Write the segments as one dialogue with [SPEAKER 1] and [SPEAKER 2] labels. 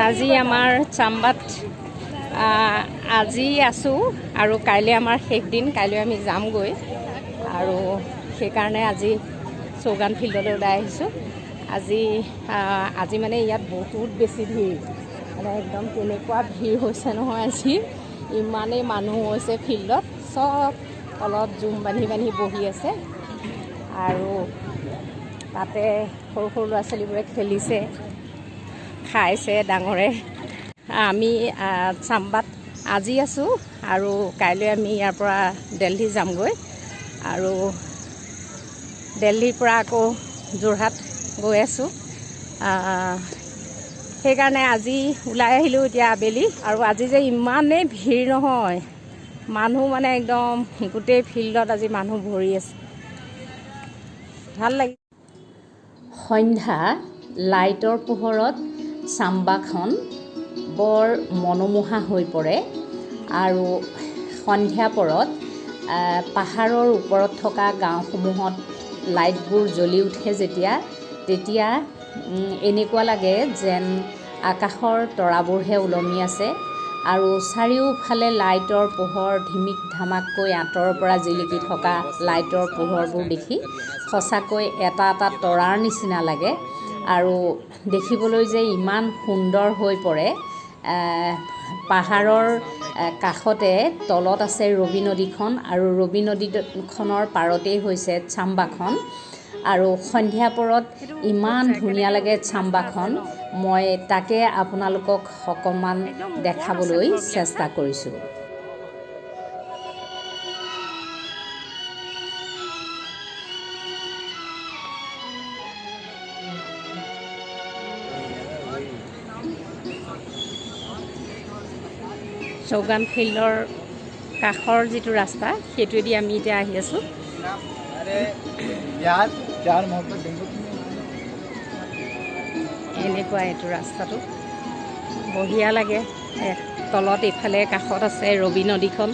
[SPEAKER 1] আজি আমাৰ চাম্বাত আজি আছোঁ আৰু কাইলৈ আমাৰ শেষ দিন। কাইলৈ আমি যামগৈ আৰু সেইকাৰণে আজি চৌগান ফিল্ডলৈ ওলাই আহিছোঁ। আজি মানে ইয়াত বহুত বেছি ভিৰ, মানে একদম কেনেকুৱা ভিৰ হৈছে নহয়। আজি ইমানেই মানুহ হৈছে ফিল্ডত, চব তলত জুম বান্ধি বান্ধি বহি আছে আৰু তাতে সৰু সৰু ল'ৰা ছোৱালীবোৰে খেলিছে, খাইছে ডাঙৰে। আমি চাম্বাত আজি আছোঁ আৰু কাইলৈ আমি ইয়াৰ পৰা দিল্লী যামগৈ আৰু দিল্লীৰ পৰা আকৌ যোৰহাট গৈ আছোঁ। সেইকাৰণে আজি ওলাই আহিলোঁ এতিয়া আবেলি। আৰু আজি যে ইমানেই ভিৰ নহয়, মানুহ মানে একদম গোটেই ফিল্ডত আজি মানুহ ভৰি আছে, ভাল লাগে। সন্ধ্যা লাইটৰ পোহৰত চাম্বাখন বৰ মনোমোহা হৈ পৰে আৰু সন্ধ্যা পৰত পাহাৰৰ ওপৰত থকা গাঁওসমূহত লাইটবোৰ জ্বলি উঠে তেতিয়া এনেকুৱা লাগে যেন আকাশৰ তৰাবোৰহে ওলমি আছে আৰু চাৰিওফালে লাইটৰ পোহৰ ধিমিক ধামাককৈ আঁতৰৰ পৰা জিলিকি থকা লাইটৰ পোহৰবোৰ দেখি সঁচাকৈ এটা এটা তৰাৰ নিচিনা লাগে আৰু দেখিবলৈ যে ইমান সুন্দৰ হৈ পৰে। পাহাৰৰ কাষতে তলত আছে ৰবি নদীখন আৰু ৰবি নদীখনৰ পাৰতেই হৈছে চাম্বাখন আৰু সন্ধ্যা পৰত ইমান ধুনীয়া লাগে চাম্বাখন। মই তাকে আপোনালোকক অকণমান দেখাবলৈ চেষ্টা কৰিছোঁ। চৌগান ফিল্ডৰ কাষৰ যিটো ৰাস্তা সেইটোৱেদি আমি এতিয়া আহি আছোঁ। এনেকুৱা এইটো ৰাস্তাটো বঢ়িয়া লাগে। তলত এইফালে কাষত আছে ৰবি নদীখন,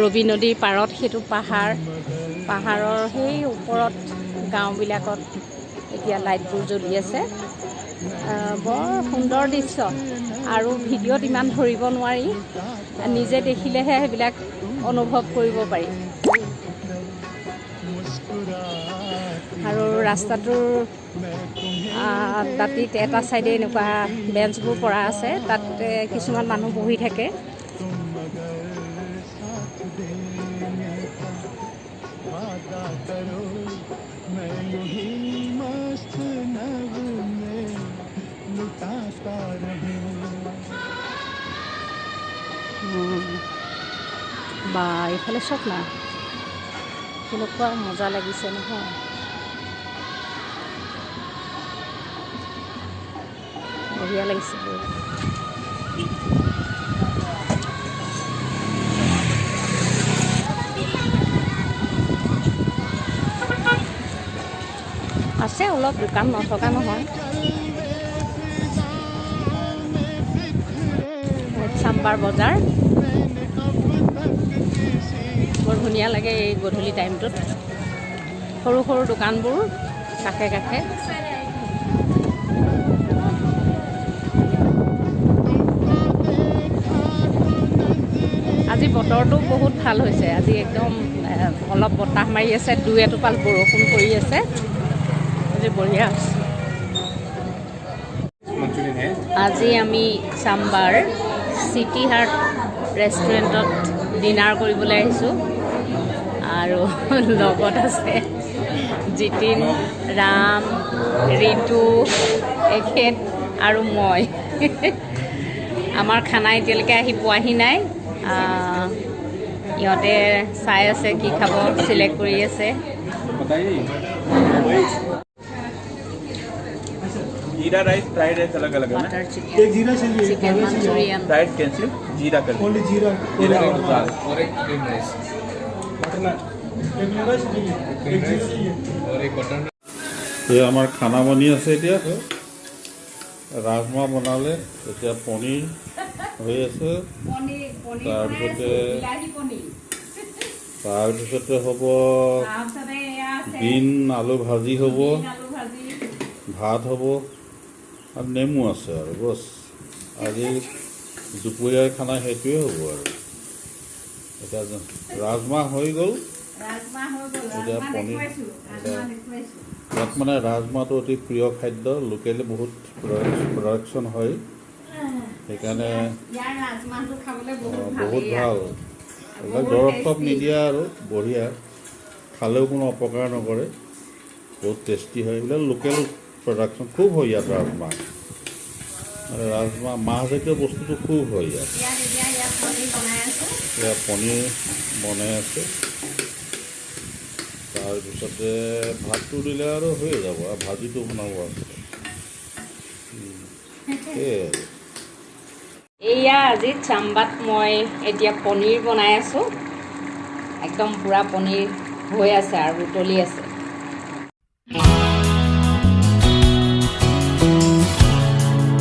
[SPEAKER 1] ৰবি নদীৰ পাৰত সেইটো পাহাৰৰ সেই ওপৰত গাঁওবিলাকত এতিয়া লাইটবোৰ জ্বলি আছে। বৰ সুন্দৰ দৃশ্য আৰু ভিডিঅ'ত ইমান ধৰিব নোৱাৰি, নিজে দেখিলেহে সেইবিলাক অনুভৱ কৰিব পাৰি। আৰু ৰাস্তাটোৰ দাঁতিত এটা ছাইডে এনেকুৱা বেঞ্চবোৰ পৰা আছে, তাত কিছুমান মানুহ বহি থাকে। বা এইফালে চব না কেনেকুৱা মজা লাগিছে নহয়। বঢ়িয়া লাগিছে। আছে অলপ দোকান নথকা নহয়। চাম্বাৰ বজাৰ বৰ ধুনীয়া লাগে এই গধূলি টাইমটোত। সৰু সৰু দোকানবোৰ কাষে কাষে। আজি বতৰটো বহুত ভাল হৈছে। আজি একদম অলপ বতাহ মাৰি আছে, দুই এটোপাল বৰষুণ পৰি আছে। আজি বঢ়িয়া হৈছে। আজি আমি চাম্বাৰ চিটি হাৰ্ট ৰেষ্টুৰেণ্টত ডিনাৰ কৰিবলৈ আহিছোঁ আৰু লগত আছে জিতিন, ৰাম, ঋতু, এখেত আৰু মই। আমাৰ খানা এতিয়ালৈকে আহি পোৱাহি নাই। ইহঁতে চাই আছে কি খাব, চিলেক্ট কৰি আছে।
[SPEAKER 2] जीरा राइस, फ्राइड राइस अलग अलग है ना?
[SPEAKER 3] एक जीरा चाहिए,
[SPEAKER 1] चिकन मंचूरियन,
[SPEAKER 2] फ्राइड कैंसिल, जीरा कर
[SPEAKER 3] ओनली जीरा
[SPEAKER 2] और एक क्रीम राइस
[SPEAKER 3] बटर नान, एक जीरा चाहिए, एक जीरा चाहिए
[SPEAKER 2] और एक बटर।
[SPEAKER 4] এই আমাৰ খানা বনি আছে এতিয়া। ৰাজমাহ বনালে, এতিয়া পনীৰ হৈ আছে, তাৰপিছতে হ'ব বিন আলু ভাজি হ'ব, ভাত হ'ব আৰু নেমু আছে আৰু বছ। আজি দুপৰীয়াৰ খানা সেইটোৱে হ'ব আৰু এতিয়া ৰাজমাহ হৈ গ'ল। এতিয়া পনীৰ ইয়াত মানে ৰাজমাহটো অতি প্ৰিয় খাদ্য, লোকেলি বহুত প্ৰডাকশ্যন হয়, সেইকাৰণে বহুত ভাল। এইবিলাক দৰৱ চৰব নিদিয়া আৰু বঢ়িয়া, খালেও কোনো অপকাৰ নকৰে, বহুত টেষ্টি হয়। এইবিলাক লোকেল প্ৰডাকশ্যন খুব হয় ইয়াত ৰাজমাহ, মানে ৰাজমাহ মাহজাতীয় বস্তুটো খুব হয় ইয়াত। এতিয়া পনীৰ বনাই আছে, তাৰপিছতে ভাতটো দিলে আৰু হৈ যাব, আৰু ভাজিটো বনাব আছে। সেয়াই আৰু
[SPEAKER 1] এয়া আজি চাম্বাত মই এতিয়া পনীৰ বনাই আছোঁ। একদম পূৰা পনীৰ হৈ আছে আৰু উতলি আছে।